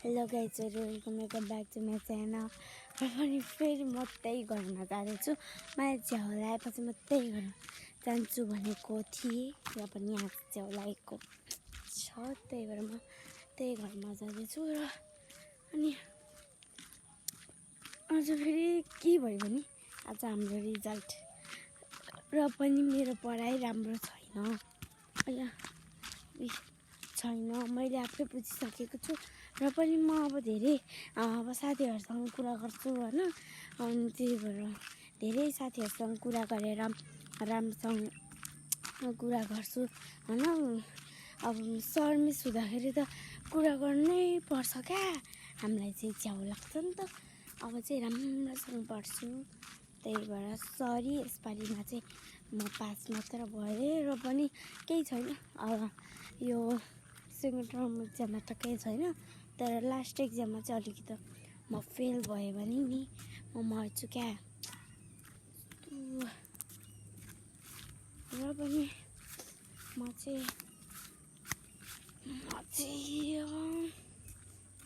Hello गाइजहरू, welcome back to my channel. र पनि फेरि म त्यही घरमा जाँदैछु। मैले च्याउ लगाएपछि म त्यही घर जान्छु भनेको थिएँ, र पनि यहाँ च्याउ लागेको छ, त्यही भएर म त्यही घरमा जाँदैछु। र अनि आज फेरि के भयो भने आज हाम्रो रिजल्ट, र पनि मेरो पढाइ राम्रो छैन, मैले आफै बुझिसकेको छु। र पनि म अब धेरै साथीहरूसँग कुरा गर्छु होइन, अनि त्यही भएर धेरै साथीहरूसँग कुरा गरेर राम्रोसँग कुरा गर्छु होइन। अब सर मिस हुँदाखेरि त कुरा गर्नै पर्छ क्या, हामीलाई चाहिँ च्याउ लाग्छ नि त। अब चाहिँ राम्रोसँग पढ्छु, त्यही भएर सरी यसपालिमा चाहिँ म पास मात्र भएँ। र पनि केही छैन, अब यो सेकेन्ड टर्म एक्जाममा त केही छैन, तर लास्ट एक्जाममा चाहिँ अलिकति म फेल भएँ भने नि म मर्छु क्या। र पनि म चाहिँ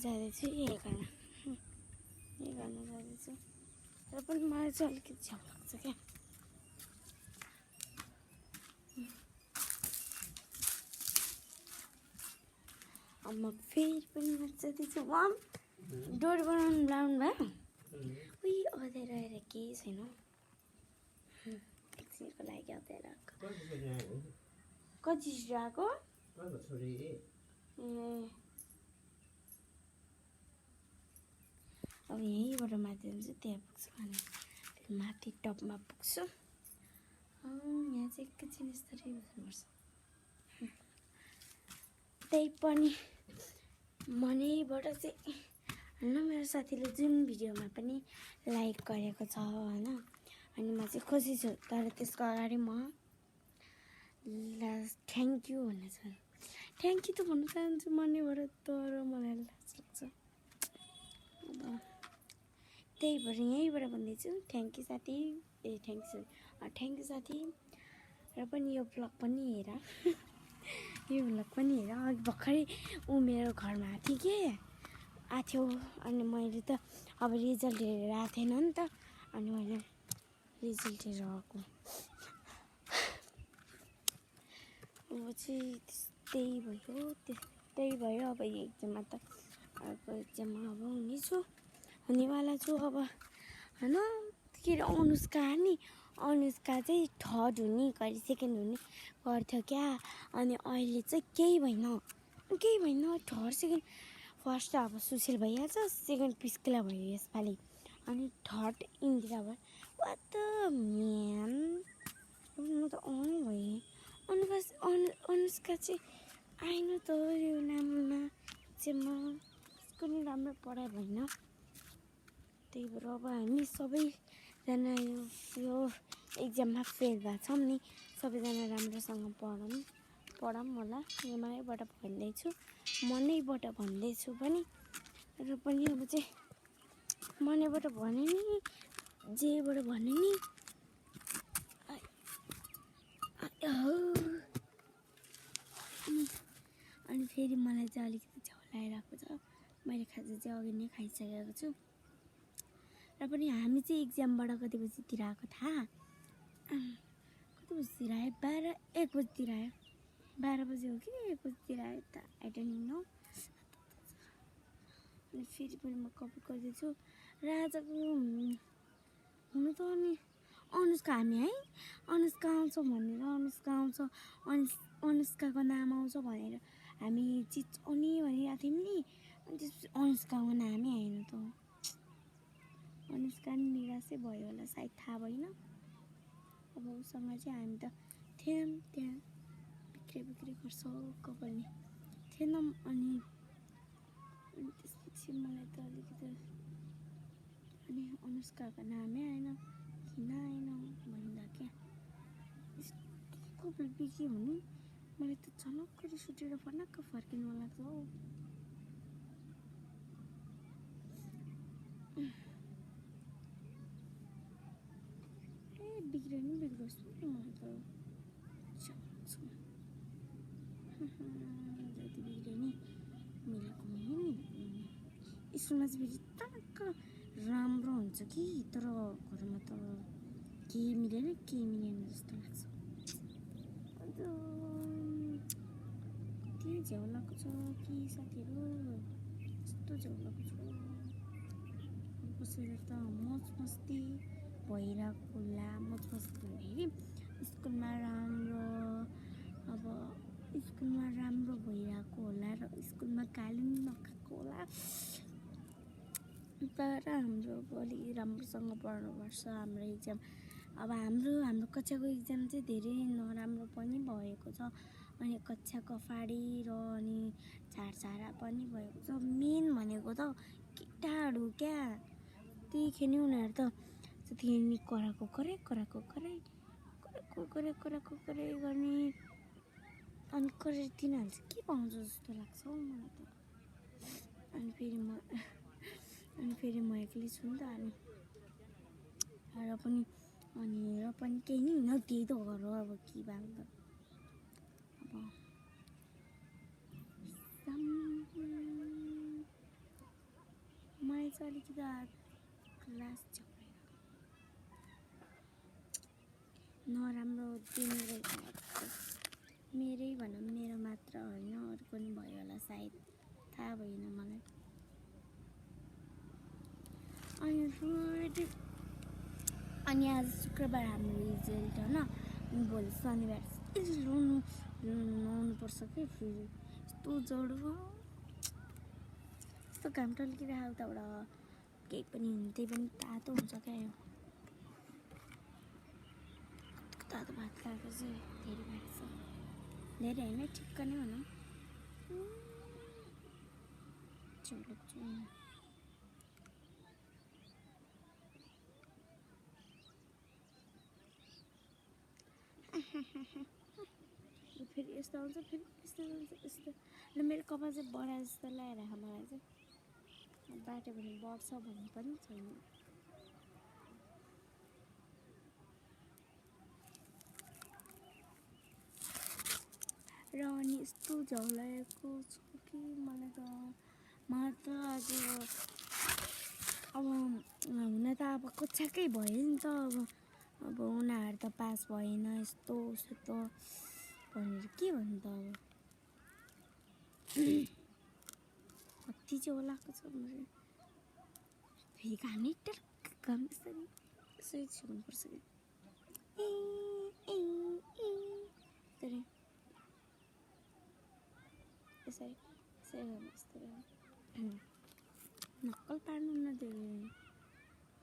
जाँदैछु यही गर्न जाँदैछु। र पनि मलाई चाहिँ अलिकति च्याउ लाग्छ क्या। अब म फेरि पनि जाँदैछु। मम डोर बनाउनु लाउनु भयो। उही अँध्यारो आएर केही छैन, एकछिनको लागि अँध्यारो आएको। कति छिटो आएको? अब यहीँबाट माथि जान्छु, त्यहाँ पुग्छु अनि माथि टपमा पुग्छु। यहाँ चाहिँ एकैछिन यस्तरी बस्नुपर्छ। त्यही पनि मनैबाट चाहिँ होइन, मेरो साथीले जुन भिडियोमा पनि लाइक गरेको छ होइन, अनि म चाहिँ खुसी छु। तर त्यसको अगाडि म थ्याङ्क यू भन्न चाहन्छु। थ्याङ्क यू त भन्न चाहन्छु मनैबाट, तर मलाई लाज लाग्छ। त्यही भएर यहीँबाट भन्दैछु थ्याङ्क यू साथी, थ्याङ्क यू साथी। र पनि यो भ्लग पनि हेर अघि भर्खरै ऊ मेरो घरमा आएको थियो अनि मैले त अब रिजल्ट हेरेर आएको थिएन नि त, अनि मैले रिजल्ट हेरेर आएको। अब चाहिँ त्यही भयो। अब यो एक्जाममा त अर्को एक्जाममा अब हुनेवाला छु अब होइन। के अरे अनुष्का चाहिँ थर्ड हुने, कहिले सेकेन्ड हुने गर्थ्यो क्या। अनि अहिले चाहिँ केही भएन, थर्ड सेकेन्ड। फर्स्ट त अब सुशील भइहाल्छ, सेकेन्ड पिस्किला भयो यसपालि, अनि थर्ड इन्दिरा भयो। वाट द म्यान, म त भएँ। अनुष्का चाहिँ आएन त यो नाममा एक्जाममा, उसको नि राम्रो पढाइ भएन। त्यही भएर अब हामी सबैजना यो एक्जाममा फेल भएको छौँ नि, सबैजना राम्रोसँग पढौँ होला। यो मनैबाट भन्दैछु पनि। र पनि अब चाहिँ मनैबाट भने नि, जेबाट भने नि, अनि फेरि मलाई चाहिँ अलिकति च्याउ लगाइरहेको छ। मैले खाजा चाहिँ अघि नै खाइसकेको छु। र पनि हामी चाहिँ एक्जामबाट कति बजीतिर आएको थाहा? कति बजीतिर आयो? 1 बजीतिर आयो। 12 बजी हो कि 1 बजीतिर आयो त, आई डोन्ट नो। अनि फेरि पनि म कपी गर्दैछु राजाको हुनु त। अनि अनुष्का हामी है, अनुष्का आउँछ भनेर, अनुष्काको नाम आउँछ भनेर हामी चिच्याउने भनिरहेको थियौँ नि, अनि त्यसपछि अनुष्काको नामै आएन त। अनुष्का नि निराशै भयो होला सायद, थाहा भएन। अब उसँग चाहिँ हामी त थियौँ त्यहाँ, बिक्री गर्छ कपालले थिएनौँ। अनि त्यसपछि मलाई त अलिकति अनि अनुष्काको नामै आएन, किन आएन भन्दा क्या कपाल बिक्री हुनु, मलाई त झनक्क रिस उठेर फनक्क फर्किनु लाग्छ हौ। बिग्रियो नि बिग्रोस् नि, मलाई त जति बिग्रियो नि मिलाएको स्कुलमा चाहिँ फेरि टक्क राम्रो हुन्छ कि तर घरमा त केही मिलेन जस्तो लाग्छ। कति झ्याउ लागेको छ कि साथीहरू, यस्तो झ्याउ लागेको छ। बसेर त मौज मस्ती भइरहेको होला, मौज मस्ती भन्दाखेरि स्कुलमा राम्रो भइरहेको होला र स्कुलमा गाली पनि नखाएको होला। तर हाम्रो अलि राम्रोसँग पढ्नुपर्छ। हाम्रो इक्जाम अब हाम्रो कक्षाको इक्जाम चाहिँ धेरै नराम्रो पनि भएको छ अनि कक्षाको फाडी र अनि झारझारा पनि भएको छ। मेन भनेको त केटाहरू क्या, त्यतिखेर नि उनीहरू त त्यतिखेर नि कराएको गर्ने अनि गरेर तिनीहरू चाहिँ के पाउँछ जस्तो लाग्छ हौ मलाई त। अनि फेरि म एक्लै छु नि त र पनि केही नि होइन, त्यही त हो अब के भएको त। अब मलाई चाहिँ अलिकति क्लास नराम्रो दिन गएको मेरै भनौँ, मेरो मात्र होइन अरूको पनि भयो होला सायद, थाहा भएन मलाई। अनि आज शुक्रबार हाम्रो रिजल्ट होइन, अनि भोलि शनिबार नुहाउनुपर्छ कि फेरि यस्तो जडो यस्तो घाम टल्किरहेको उताबाट केही पनि त्यही पनि तातो हुन्छ क्या। यो तातो भात खाएको चाहिँ धेरै भएको छ, धेरै होइन ठिक्क नै भनौँ। फेरि यस्तो आउँछ फेरि यस्तो र मेरो कपाल चाहिँ बढा जस्तो लगाइरहेको मलाई चाहिँ, बाट्यो भने बढ्छ भन्ने पनि छैन। र अनि यस्तो झ्याउ लागेको छु कि मलाई त आज अब हुन त अब कक्षाकै भयो नि त, अब उनीहरू त पास भएन यस्तो भनेर के भन्नु त। अब कति चाहिँ लागेको छ फेरि घाम यसरी छुनुपर्छ कि यसरी नक्कल पार्नु नदियो।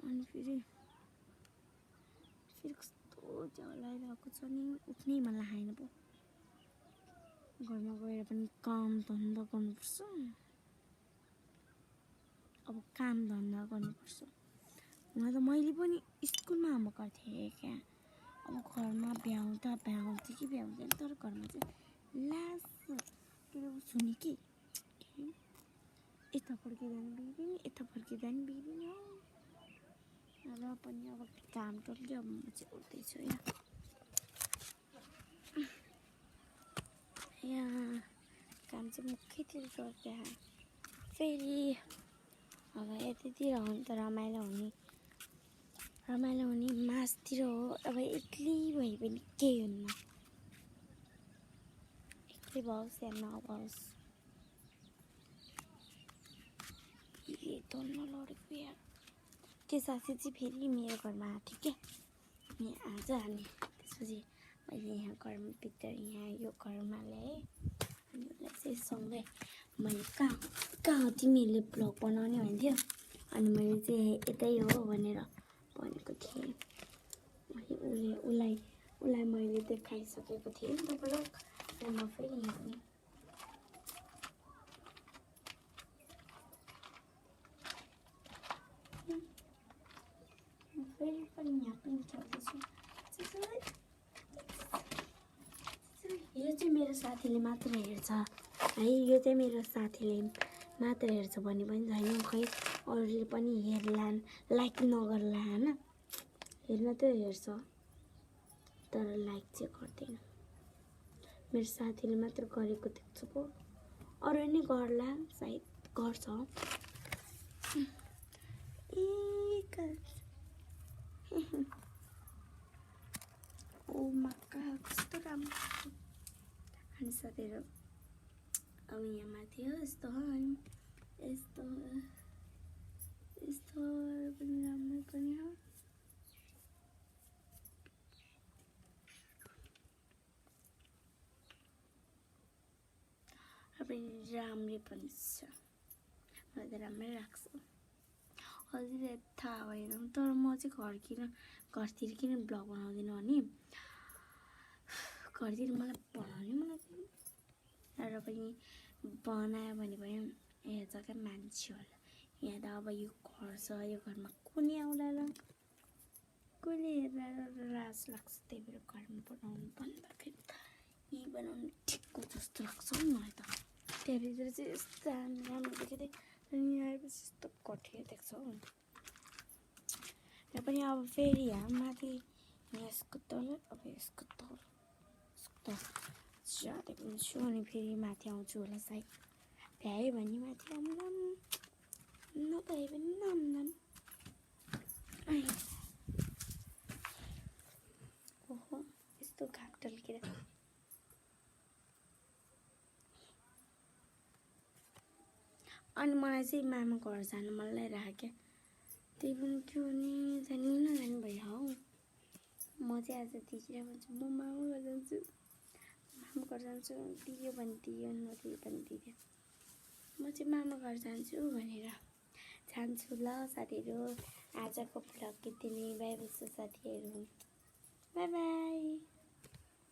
अनि फेरि कस्तो झ्याउ लागिरहेको छ नि, उठ्नै मन लागेन पो। घरमा गएर पनि काम धन्दा गर्नुपर्छ, अब काम धन्दा गर्नुपर्छ। हुन त मैले पनि स्कुलमा होमवर्क गर्थेँ क्या, अब घरमा भ्याउँथेँ कि भ्याउँदैन, तर घरमा चाहिँ लास के सुने कि यता फर्किँदा नि बिग्रिने हो। र पनि अब काम टल्क्यो, अब म चाहिँ उठ्दैछु यहाँ काम चाहिँ मुखैतिर गर्दा फेरि अब यतातिर हो नि त रमाइलो हुने मासतिर हो। अब एक्लै भए पनि केही हुन्न, एक्लै भओस् या नभओस्। धन्न लडेको यार, त्यो साथी चाहिँ फेरि मेरो घरमा आएको थियो क्या, यहाँ आज अनि त्यसपछि मैले यहाँ घरमा भित्र यहाँ यो घरमा ल्याएँ। अनि उसलाई चाहिँ सँगै मैले कहाँ तिमीहरूले भ्लग बनाउने भन्थ्यो, अनि मैले चाहिँ यतै हो भनेर भनेको थिएँ। अनि उसलाई मैले देखाइसकेको थिएँ नि त भ्लग, र म फेरि यहाँ पनि चल्दैछु। यो चाहिँ मेरो साथीले मात्र हेर्छ है, यो चाहिँ मेरो साथीले मात्र हेर्छ भन्ने पनि छैन, खै अरूले पनि हेर्लान् लाइक नगर्ला होइन, हेर्न त हेर्छ तर लाइक चाहिँ गर्दैन। मेरो साथीले मात्र गरेको देख्छु पो, अरू नै गर्ला सायद गर्छ। ओ मक्का कस्तो राम्रो अनि साथीहरू अब यहाँ माथि हो यस्तो हो अनि यस्तो यस्तो पनि राम्रो पनि हो अब राम्रै पनि छ मलाई त राम्रै लाग्छ हजुरलाई थाहा भएन तर म चाहिँ घरतिर किन ब्लग बनाउँदिनँ भने घरतिर मलाई बनाउनै मन लाग्दैन र पनि बनायो भने पनि हेर्छ क्या मान्छेहरूलाई यहाँ त अब यो घर छ यो घरमा कुनै आउला र कसले हेरेर लाज लाग्छ त्यही भएर घरमा बनाउनु भन्दाखेरि यही बनाउनु ठिकको जस्तो लाग्छ हौ मलाई त त्यहाँभित्र चाहिँ यस्तो राम्रो देखेको थिएँ अनि यहाँ आएपछि यस्तो कठिन देख्छ हौ र पनि अब फेरि यहाँ माथि यसको तल अब यसको तल जाँदै पनि छु अनि फेरि माथि आउँछु होला सायद भ्यायो भने माथि आउँलाम नभए पनि नआउँलाम ओहो यस्तो घाम टल्केर अनि मलाई चाहिँ मामा घर जानु मन लागिरहेको क्या त्यही पनि के भने जानु भयो हौ म चाहिँ आज दिदीलाई भन्छु म मामा घर जान्छु मामा घर जान्छु दियो भने दियो नदियो भने दियो म चाहिँ मामा घर जान्छु भनेर जान्छु ल साथीहरू आजको भ्लग यति नै बाई बाई साथीहरू बाई बाई